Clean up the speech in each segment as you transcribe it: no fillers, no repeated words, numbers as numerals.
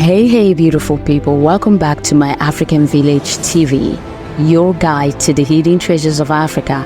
Hey beautiful people, welcome back to my African Village TV, your guide to the hidden treasures of Africa.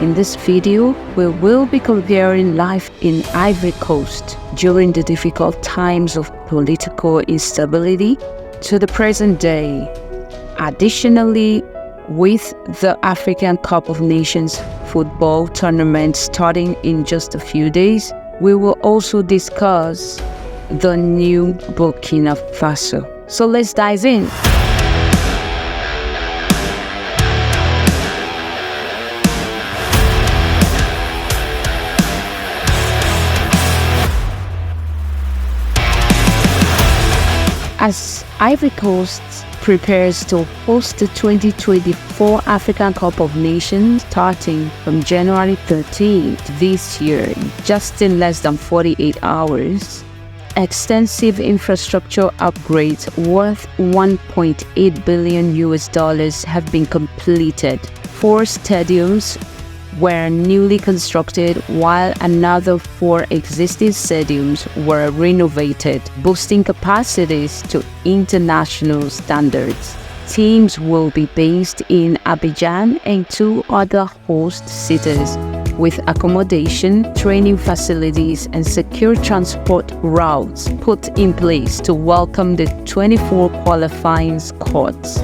In this video, we will be comparing life in Ivory Coast during the difficult times of political instability to the present day. Additionally, with the African Cup of Nations football tournament starting in just a few days, we will also discuss the new Burkina Faso. So let's dive in. As Ivory Coast prepares to host the 2024 African Cup of Nations starting from January 13th this year, just in less than 48 hours, extensive infrastructure upgrades worth $1.8 billion have been completed. 4 stadiums were newly constructed, while another 4 existing stadiums were renovated, boosting capacities to international standards. Teams will be based in Abidjan and 2 other host cities, with accommodation, training facilities, and secure transport routes put in place to welcome the 24 qualifying squads.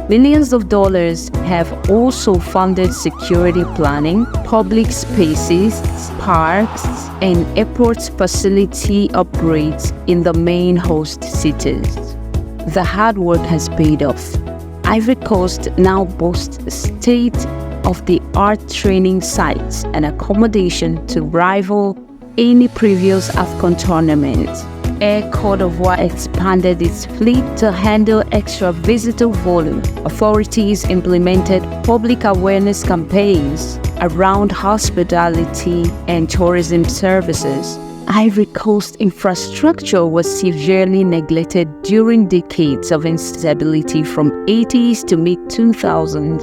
Millions of dollars have also funded security planning, public spaces, parks, and airport facility upgrades in the main host cities. The hard work has paid off. Ivory Coast now boasts state-of-the-art training sites and accommodation to rival any previous AFCON tournament. Air Côte d'Ivoire expanded its fleet to handle extra visitor volume. Authorities implemented public awareness campaigns around hospitality and tourism services. Ivory Coast infrastructure was severely neglected during decades of instability from 80s to mid-2000s.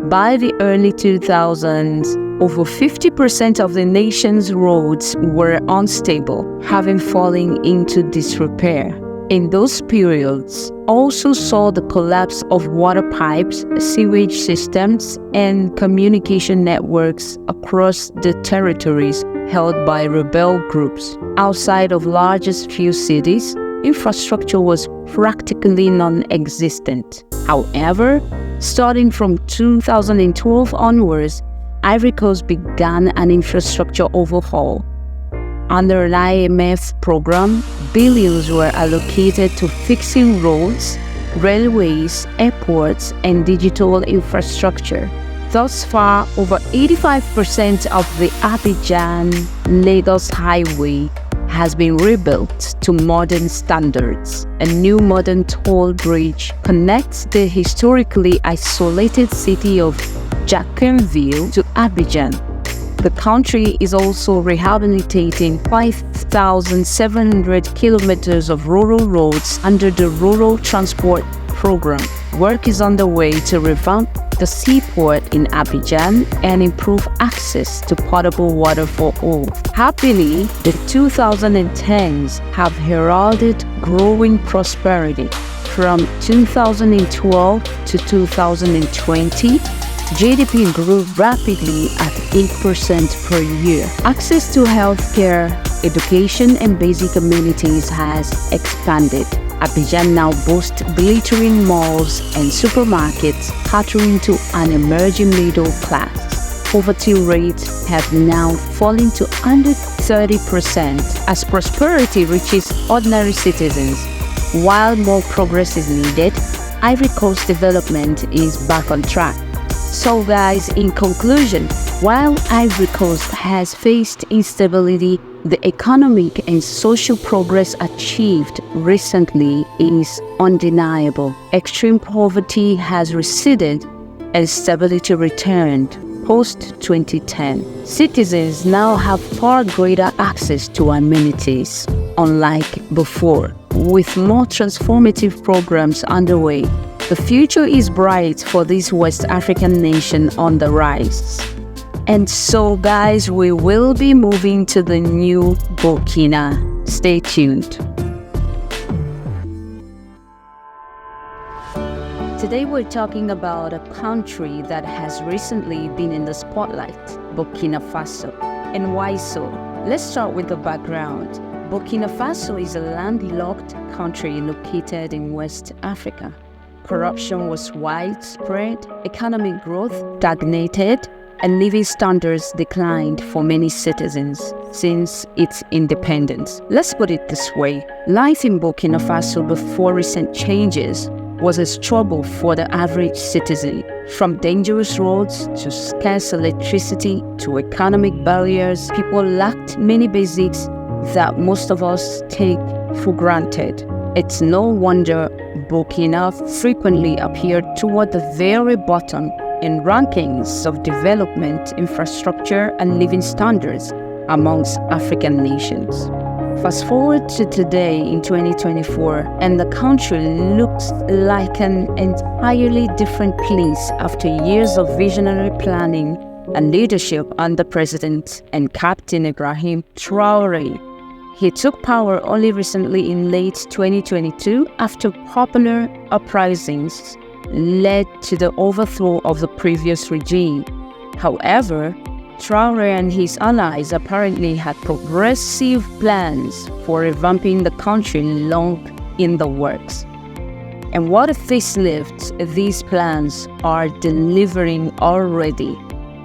By the early 2000s, over 50% of the nation's roads were unstable, having fallen into disrepair. In those periods, also saw the collapse of water pipes, sewage systems, and communication networks across the territories held by rebel groups. Outside of largest few cities, infrastructure was practically non-existent. However, starting from 2012 onwards, Ivory Coast began an infrastructure overhaul. Under an IMF program, billions were allocated to fixing roads, railways, airports, and digital infrastructure. Thus far, over 85% of the Abidjan-Lagos highway has been rebuilt to modern standards. A new modern toll bridge connects the historically isolated city of Jaconville to Abidjan. The country is also rehabilitating 5,700 kilometers of rural roads under the Rural Transport Program. Work is underway to revamp the seaport in Abidjan and improve access to potable water for all. Happily, the 2010s have heralded growing prosperity. From 2012 to 2020, GDP grew rapidly at 8% per year. Access to healthcare, education, and basic amenities has expanded. Abidjan now boasts glittering malls and supermarkets catering to an emerging middle class. Poverty rates have now fallen to under 30% as prosperity reaches ordinary citizens. While more progress is needed, Ivory Coast development is back on track. So guys, in conclusion, while Ivory Coast has faced instability, the economic and social progress achieved recently is undeniable. Extreme poverty has receded and stability returned post-2010. Citizens now have far greater access to amenities, unlike before. With more transformative programs underway, the future is bright for this West African nation on the rise. And so guys, we will be moving to the new Burkina Stay tuned. Today we're talking about a country that has recently been in the spotlight, Burkina Faso. And why so? Let's start with the background. Burkina Faso is a landlocked country located in West Africa. Corruption was widespread, economic growth stagnated, and living standards declined for many citizens since its independence. Let's put it this way. Life in Burkina Faso before recent changes was a struggle for the average citizen. From dangerous roads to scarce electricity to economic barriers, people lacked many basics that most of us take for granted. It's no wonder Burkina frequently appeared toward the very bottom in rankings of development, infrastructure, and living standards amongst African nations. Fast forward to today in 2024, and the country looks like an entirely different place after years of visionary planning and leadership under President and Captain Ibrahim Traorè. He took power only recently in late 2022 after popular uprisings led to the overthrow of the previous regime. However, Traorè and his allies apparently had progressive plans for revamping the country long in the works. And what a facelift these plans are delivering already.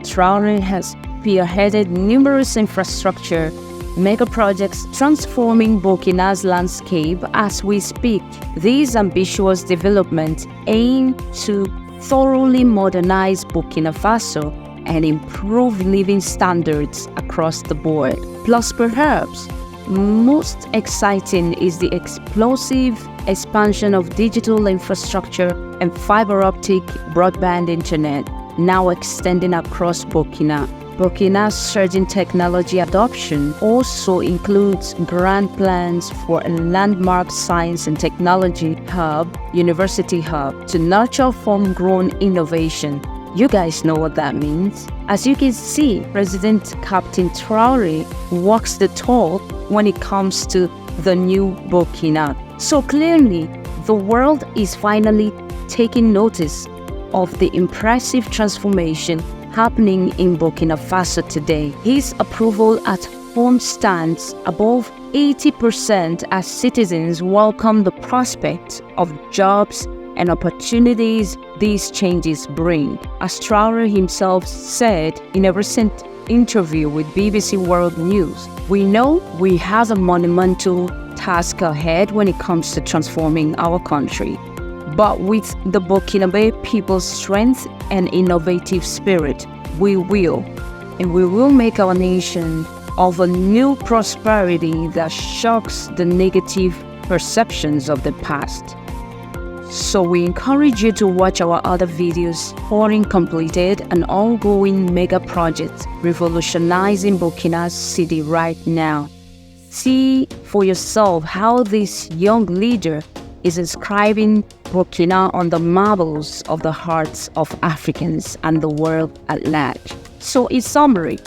Traorè has spearheaded numerous infrastructure mega projects transforming Burkina's landscape as we speak. These ambitious developments aim to thoroughly modernize Burkina Faso and improve living standards across the board. Plus, perhaps most exciting is the explosive expansion of digital infrastructure and fiber optic broadband internet now extending across Burkina. Burkina's surging technology adoption also includes grand plans for a landmark science and technology hub, university hub, to nurture homegrown innovation. You guys know what that means. As you can see, President Captain Traorè walks the talk when it comes to the new Burkina. So clearly, the world is finally taking notice of the impressive transformation happening in Burkina Faso today. His approval at home stands above 80% as citizens welcome the prospect of jobs and opportunities these changes bring. As Traorè himself said in a recent interview with BBC World News, "We know we have a monumental task ahead when it comes to transforming our country. But with the Burkinabe people's strength and innovative spirit, we will make our nation of a new prosperity that shocks the negative perceptions of the past." So we encourage you to watch our other videos pouring completed and ongoing mega projects revolutionizing Burkina's city right now. See for yourself how this young leader is inscribing Burkina on the marbles of the hearts of Africans and the world at large. So in summary,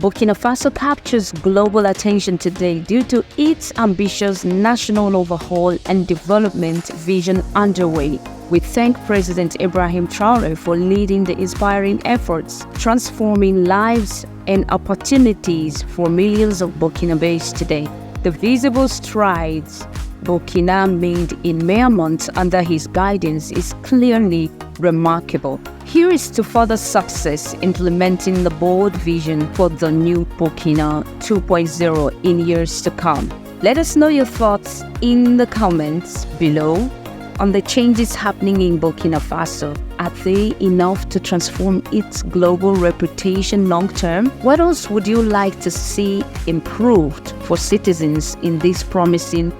Burkina Faso captures global attention today due to its ambitious national overhaul and development vision underway. We thank President Ibrahim Traorè for leading the inspiring efforts, transforming lives and opportunities for millions of Burkinabés today. The visible strides Burkina made in mere months under his guidance is clearly remarkable. Here is to further success implementing the bold vision for the new Burkina 2.0 in years to come. Let us know your thoughts in the comments below on the changes happening in Burkina Faso. Are they enough to transform its global reputation long term? What else would you like to see improved for citizens in this promising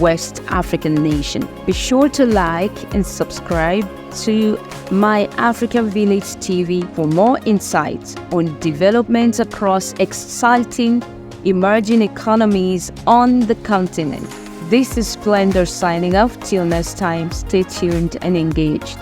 West African nation? Be sure to like and subscribe to My African Village TV for more insights on developments across exciting emerging economies on the continent. This is Splendor signing off. Till next time, stay tuned and engaged.